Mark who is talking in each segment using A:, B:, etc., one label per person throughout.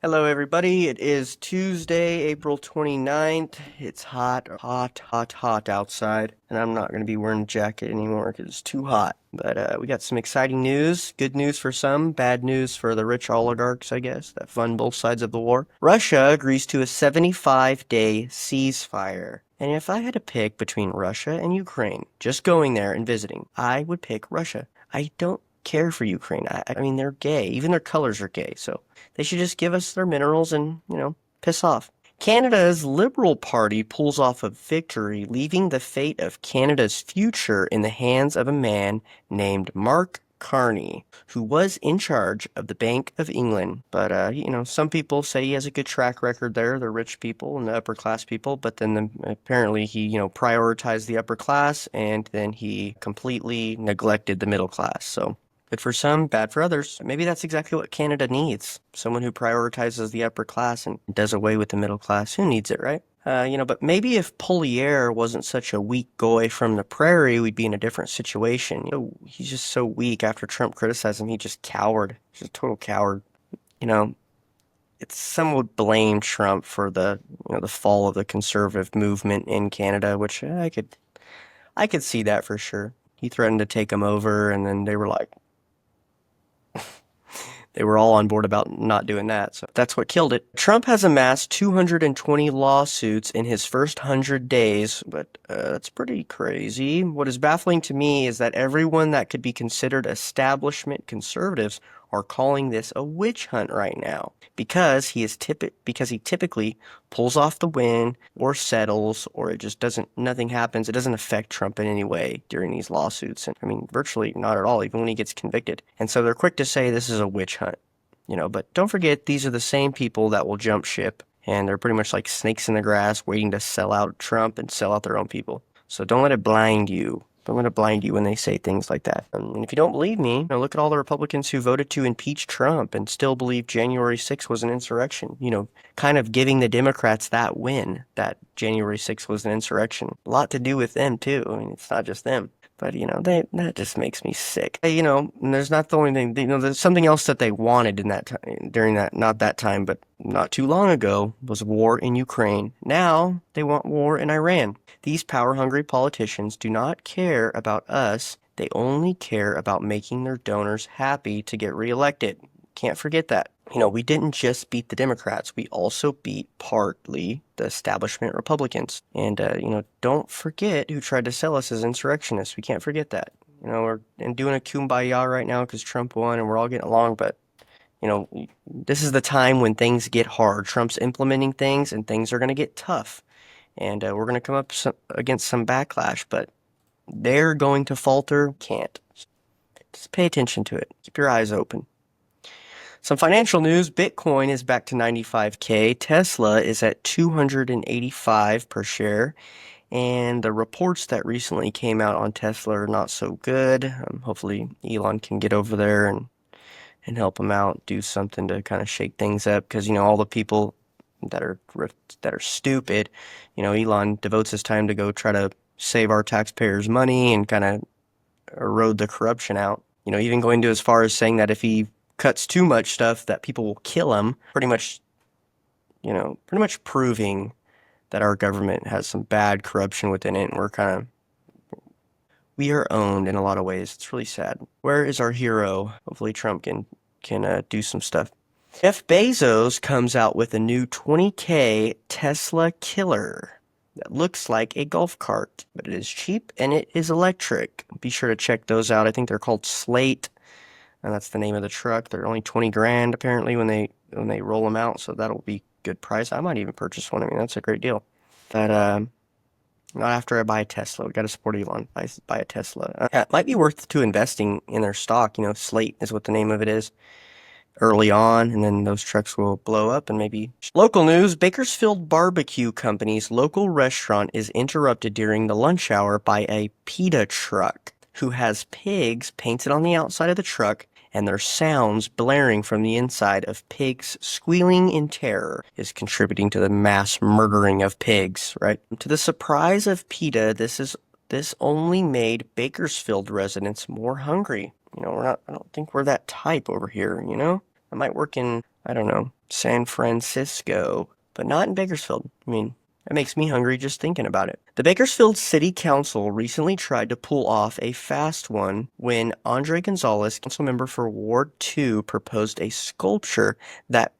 A: Hello, everybody. It is Tuesday, April 29th. It's hot, hot, hot, hot outside, and I'm not going to be wearing a jacket anymore because it's too hot. But we got some exciting news. Good news for some, bad news for the rich oligarchs, I guess, that fund both sides of the war. Russia agrees to a 75-day ceasefire. And if I had to pick between Russia and Ukraine, just going there and visiting, I would pick Russia. I don't care for Ukraine. I mean, they're gay. Even their colors are gay, so they should just give us their minerals and, piss off. Canada's Liberal Party pulls off a victory, leaving the fate of Canada's future in the hands of a man named Mark Carney, who was in charge of the Bank of England. But some people say he has a good track record there, the rich people and the upper class people, but then apparently he, prioritized the upper class and then he completely neglected the middle class. So good for some, bad for others. Maybe that's exactly what Canada needs. Someone who prioritizes the upper class and does away with the middle class. Who needs it, right? But maybe if Polier wasn't such a weak guy from the prairie, we'd be in a different situation. He's just so weak after Trump criticized him. He just cowered. He's a total coward. You know, some would blame Trump for the fall of the conservative movement in Canada, which I could see that for sure. He threatened to take him over, and then they were all on board about not doing that, so that's what killed it. Trump has amassed 220 lawsuits in his first 100 days, but that's pretty crazy. What is baffling to me is that everyone that could be considered establishment conservatives are calling this a witch hunt right now because he typically pulls off the win or settles, or it just nothing happens. It doesn't affect Trump in any way during these lawsuits, and I mean virtually not at all, even when he gets convicted. And so they're quick to say this is a witch hunt. But don't forget, these are the same people that will jump ship, and they're pretty much like snakes in the grass waiting to sell out Trump and sell out their own people. So don't let it blind you. Don't let it blind you when they say things like that. And if you don't believe me, look at all the Republicans who voted to impeach Trump and still believe January 6th was an insurrection. Kind of giving the Democrats that win, that January 6th was an insurrection. A lot to do with them, too. I mean, it's not just them. But, that just makes me sick. And there's not the only thing, there's something else that they wanted in that time, during that, not that time, but not too long ago, was war in Ukraine. Now they want war in Iran. These power-hungry politicians do not care about us. They only care about making their donors happy to get reelected. Can't forget that. We didn't just beat the Democrats. We also beat partly the establishment Republicans. And, don't forget who tried to sell us as insurrectionists. We can't forget that. We're doing a kumbaya right now because Trump won and we're all getting along. But, this is the time when things get hard. Trump's implementing things and things are going to get tough. And we're going to come up against some backlash. But they're going to falter. Can't. Just pay attention to it. Keep your eyes open. Some financial news, Bitcoin is back to 95K, Tesla is at 285 per share, and the reports that recently came out on Tesla are not so good. Hopefully Elon can get over there and help him out, do something to kind of shake things up, because all the people that are stupid, Elon devotes his time to go try to save our taxpayers' money and kind of erode the corruption out. Even going to as far as saying that if he cuts too much stuff that people will kill him, pretty much proving that our government has some bad corruption within it, and we are owned in a lot of ways. It's really sad. Where is our hero? Hopefully Trump can do some stuff. Jeff Bezos comes out with a new 20K Tesla killer that looks like a golf cart, but it is cheap and it is electric. Be sure to check those out. I think they're called Slate. And that's the name of the truck. They're only 20 grand apparently when they roll them out, so that'll be good price. I might even purchase one. I mean, that's a great deal. But not after I buy a Tesla. We got to support Elon. Buy a Tesla. Yeah, it might be worth to investing in their stock. Slate is what the name of it is. Early on, and then those trucks will blow up and maybe... Local news, Bakersfield Barbecue Company's local restaurant is interrupted during the lunch hour by a PETA truck who has pigs painted on the outside of the truck, and their sounds blaring from the inside of pigs squealing in terror is contributing to the mass murdering of pigs, right? To the surprise of PETA, this only made Bakersfield residents more hungry. I don't think we're that type over here, It might work in I don't know, San Francisco, but not in Bakersfield. I mean, that makes me hungry just thinking about it. The Bakersfield City Council recently tried to pull off a fast one when Andre Gonzalez, council member for Ward 2, proposed a sculpture that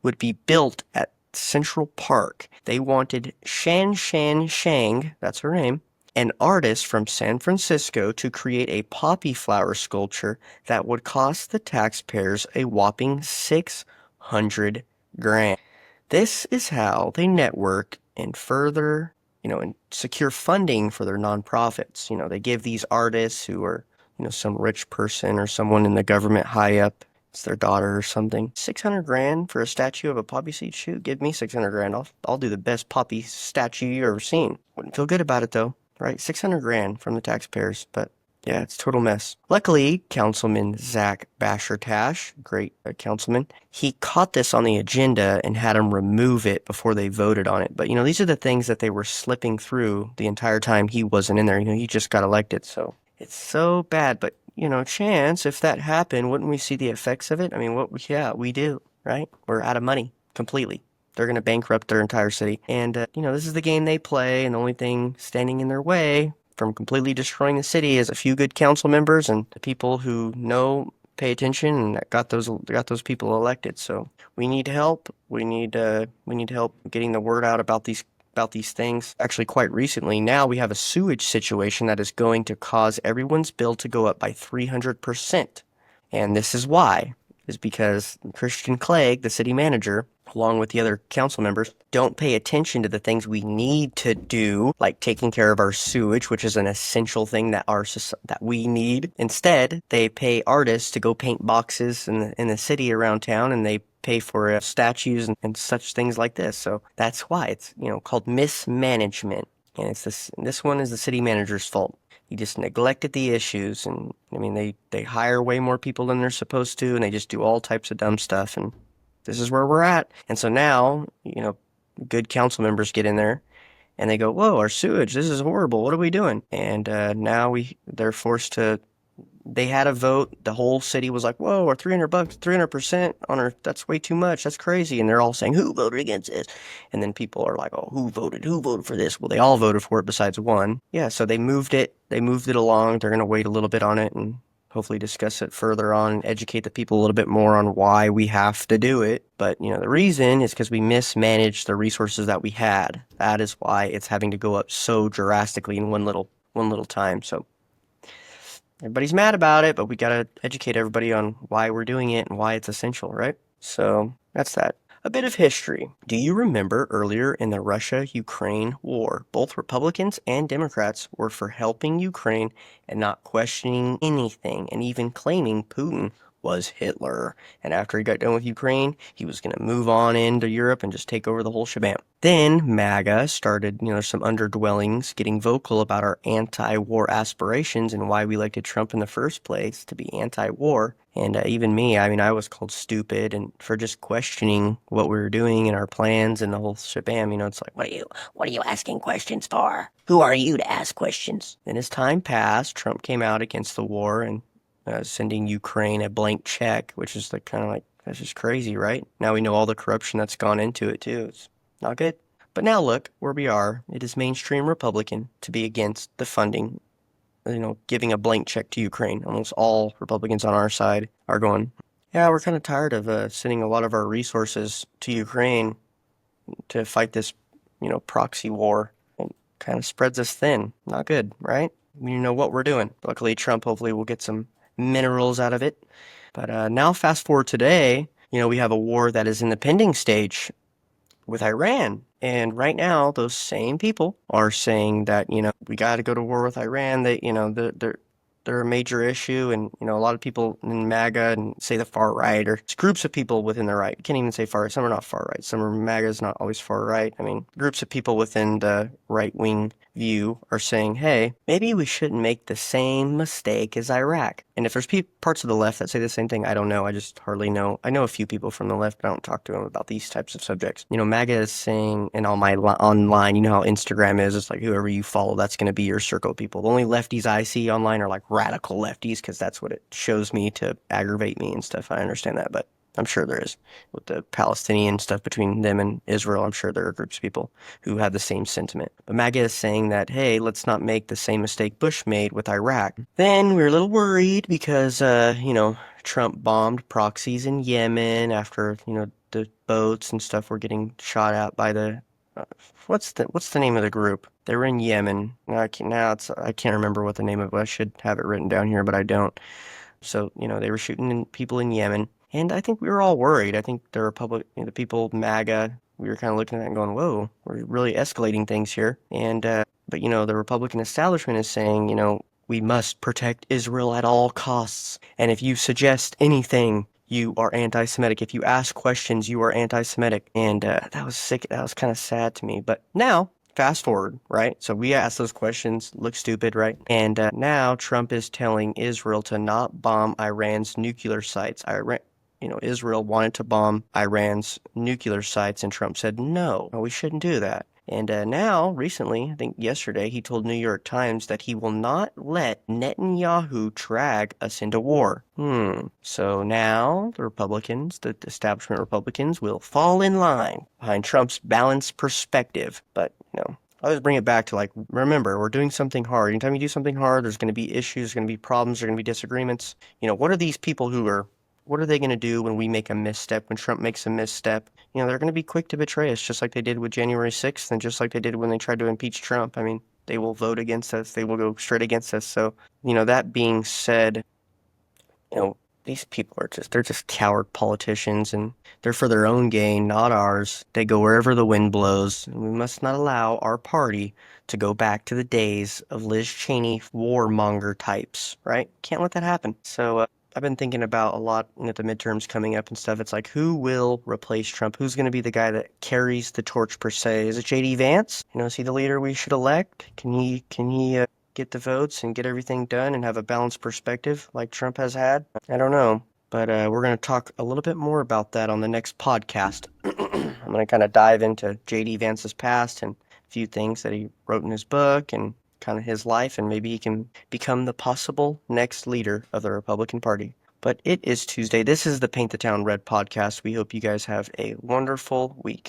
A: would be built at Central Park. They wanted Shan Shan Shang, that's her name, an artist from San Francisco, to create a poppy flower sculpture that would cost the taxpayers a whopping 600 grand. This is how they network and further, and secure funding for their nonprofits. They give these artists who are, some rich person or someone in the government high up. It's their daughter or something. 600 grand for a statue of a poppy seed? Shoot, give me 600 grand. I'll do the best poppy statue you ever seen. Wouldn't feel good about it though, right? 600 grand from the taxpayers, but yeah, it's a total mess. Luckily, Councilman Zach Bashertash, great councilman, he caught this on the agenda and had him remove it before they voted on it. But, these are the things that they were slipping through the entire time he wasn't in there. He just got elected, so it's so bad. But, chance, if that happened, wouldn't we see the effects of it? I mean, yeah, we do, right? We're out of money completely. They're going to bankrupt their entire city. And, this is the game they play, and the only thing standing in their way from completely destroying the city is a few good council members and the people who pay attention and that got those people elected. So we need help. We need help getting the word out about these things. Actually, quite recently, now we have a sewage situation that is going to cause everyone's bill to go up by 300%. And this is why, is because Christian Clegg, the city manager, along with the other council members, don't pay attention to the things we need to do, like taking care of our sewage, which is an essential thing that that we need. Instead, they pay artists to go paint boxes in the city around town, and they pay for statues and such things like this. So that's why it's called mismanagement, and this one is the city manager's fault. He just neglected the issues, and I mean they hire way more people than they're supposed to, and they just do all types of dumb stuff, and this is where we're at. And so now, good council members get in there and they go, whoa, our sewage, this is horrible. What are we doing? And now they're forced to, they had a vote. The whole city was like, whoa, our $300, 300% on our, that's way too much. That's crazy. And they're all saying, who voted against this? And then people are like, oh, who voted for this? Well, they all voted for it besides one. Yeah, so they moved it along. They're going to wait a little bit on it and hopefully discuss it further on and educate the people a little bit more on why we have to do it. But, the reason is because we mismanaged the resources that we had. That is why it's having to go up so drastically in one little time. So everybody's mad about it, but we got to educate everybody on why we're doing it and why it's essential, right? So that's that. A bit of history. Do you remember earlier in the Russia-Ukraine war, both Republicans and Democrats were for helping Ukraine and not questioning anything and even claiming Putin was Hitler. And after he got done with Ukraine, he was going to move on into Europe and just take over the whole shebang. Then MAGA started, some underdwellings getting vocal about our anti-war aspirations and why we elected Trump in the first place to be anti-war. And even me, I mean, I was called stupid and for just questioning what we were doing and our plans and the whole shebang. It's like, what are you asking questions for? Who are you to ask questions? Then as time passed, Trump came out against the war and sending Ukraine a blank check, which is that's just crazy, right? Now we know all the corruption that's gone into it too. It's not good. But now look where we are. It is mainstream Republican to be against the funding, giving a blank check to Ukraine. Almost all Republicans on our side are going, yeah, we're kind of tired of sending a lot of our resources to Ukraine to fight this, proxy war. It kind of spreads us thin. Not good, right? We know what we're doing. Luckily, Trump hopefully will get some minerals out of it. But now fast forward today, we have a war that is in the pending stage with Iran. And right now, those same people are saying that, we got to go to war with Iran. They, they're a major issue. And, a lot of people in MAGA and say the far right, or it's groups of people within the right. You can't even say far right. Some are not far right. Some are MAGA is not always far right. I mean, groups of people within the right-wing view are saying, hey, maybe we shouldn't make the same mistake as Iraq. And if there's parts of the left that say the same thing, I don't know. I just hardly know. I know a few people from the left, but I don't talk to them about these types of subjects. MAGA is saying, and on my online, how Instagram is, it's like whoever you follow, that's going to be your circle of people. The only lefties I see online are like radical lefties because that's what it shows me to aggravate me and stuff. I understand that, but I'm sure there is. With the Palestinian stuff between them and Israel, I'm sure there are groups of people who have the same sentiment. But MAGA is saying that, hey, let's not make the same mistake Bush made with Iraq. Then we were a little worried because, Trump bombed proxies in Yemen after, the boats and stuff were getting shot at by the what's the name of the group? They were in Yemen. I can't remember what the name of it was. I should have it written down here, but I don't. So, they were shooting people in Yemen. And I think we were all worried. I think the people, MAGA, we were kind of looking at it and going, whoa, we're really escalating things here. But, the Republican establishment is saying, we must protect Israel at all costs. And if you suggest anything, you are anti-Semitic. If you ask questions, you are anti-Semitic. And that was sick. That was kind of sad to me. But now, fast forward, right? So we asked those questions, look stupid, right? And now Trump is telling Israel to not bomb Iran's nuclear sites. Israel wanted to bomb Iran's nuclear sites, and Trump said, no, we shouldn't do that. And now, recently, I think yesterday, he told New York Times that he will not let Netanyahu drag us into war. So now the establishment Republicans, will fall in line behind Trump's balanced perspective. But, I always bring it back to, remember, we're doing something hard. Anytime you do something hard, there's going to be issues, there's going to be problems, there's going to be disagreements. What are they going to do when we make a misstep, when Trump makes a misstep? They're going to be quick to betray us, just like they did with January 6th and just like they did when they tried to impeach Trump. I mean, they will vote against us. They will go straight against us. So, that being said, these people they're just coward politicians, and they're for their own gain, not ours. They go wherever the wind blows. And we must not allow our party to go back to the days of Liz Cheney warmonger types, right? Can't let that happen. So, I've been thinking about a lot the midterms coming up and stuff. It's like, who will replace Trump? Who's going to be the guy that carries the torch per se? Is it J.D. Vance? Is he the leader we should elect? Can he get the votes and get everything done and have a balanced perspective like Trump has had? I don't know. But we're going to talk a little bit more about that on the next podcast. I'm going to kind of dive into J.D. Vance's past and a few things that he wrote in his book and kind of his life, and maybe he can become the possible next leader of the Republican Party. But it is Tuesday. This is the Paint the Town Red podcast. We hope you guys have a wonderful week.